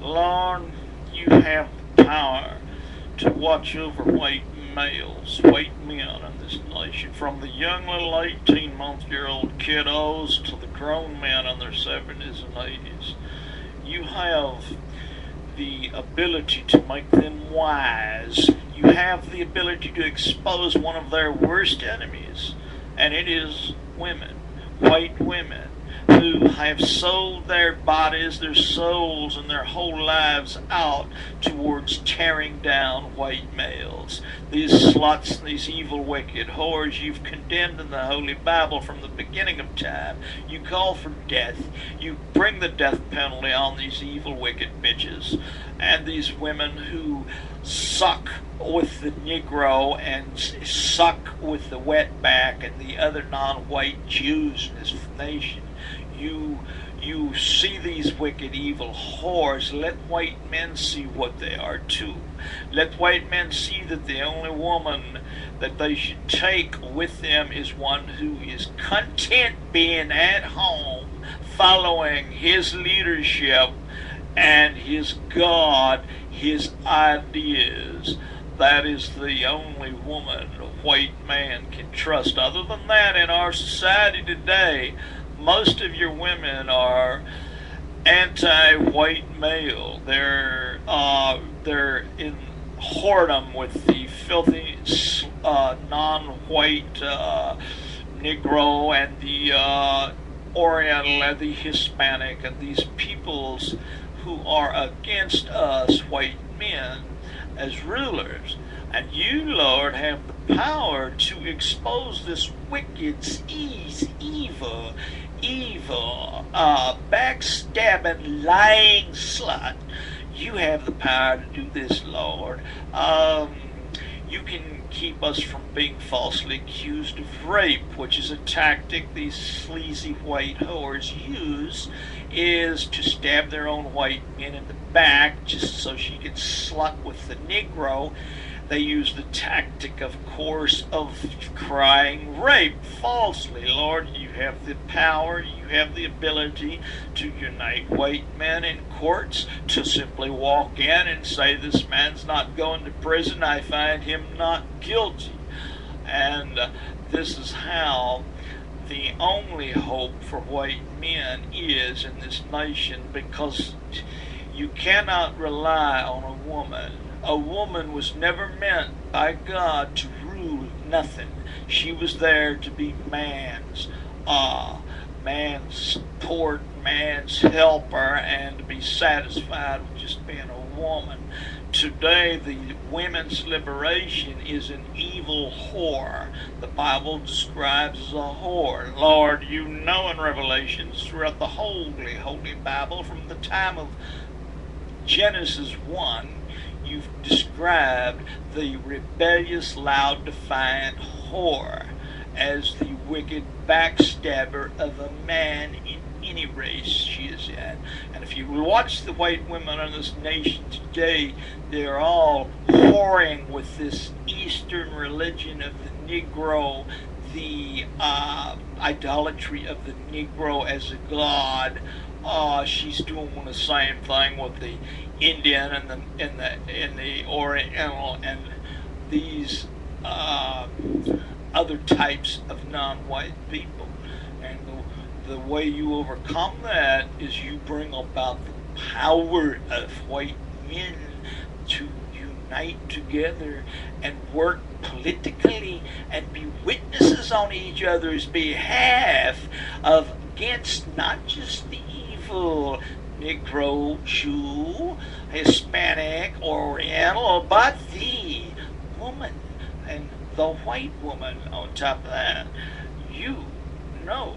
Lord, you have the power to watch over white males, white men in this nation, from the young little 18-month-year-old kiddos to the grown men in their 70s and 80s. You have the ability to make them wise. You have the ability to expose one of their worst enemies, and it is women, white women, who have sold their bodies, their souls, and their whole lives out towards tearing down white males. These sluts, these evil, wicked whores you've condemned in the Holy Bible from the beginning of time. You call for death. You bring the death penalty on these evil, wicked bitches. And these women who suck with the Negro and suck with the wetback and the other non-white Jews in this nation. You see these wicked, evil whores. Let white men see what they are too. Let white men see that the only woman that they should take with them is one who is content being at home, following his leadership and his God, his ideas. That is the only woman a white man can trust. Other than that, in our society today, most of your women are anti-white male. They're in whoredom with the filthy non-white Negro and the Oriental and the Hispanic and these peoples who are against us white men as rulers. And you, Lord, have the power to expose this wicked, evil, backstabbing, lying slut. You have the power to do this, Lord. You can keep us from being falsely accused of rape, which is a tactic these sleazy white whores use, is to stab their own white men in the back just so she can slut with the Negro. They use the tactic, of course, of crying rape falsely. Lord, you have the power, you have the ability to unite white men in courts, to simply walk in and say, this man's not going to prison, I find him not guilty. And this is how the only hope for white men is in this nation, because you cannot rely on a woman. A woman was never meant by God to rule nothing. She was there to be man's support, man's helper, and to be satisfied with just being a woman. Today, the women's liberation is an evil whore. The Bible describes as a whore. Lord, you know in Revelations, throughout the holy Bible, from the time of Genesis 1, you've described the rebellious, loud, defiant whore as the wicked backstabber of a man in any race she is in. And if you watch the white women in this nation today, they're all whoring with this Eastern religion of the Negro, the idolatry of the Negro as a god. She's doing the same thing with the Indian and the Oriental and these other types of non-white people. And the way you overcome that is you bring about the power of white men to unite together and work politically and be witnesses on each other's behalf against not just the evil Negro, Jew, Hispanic, Oriental, but the woman and the white woman on top of that. You know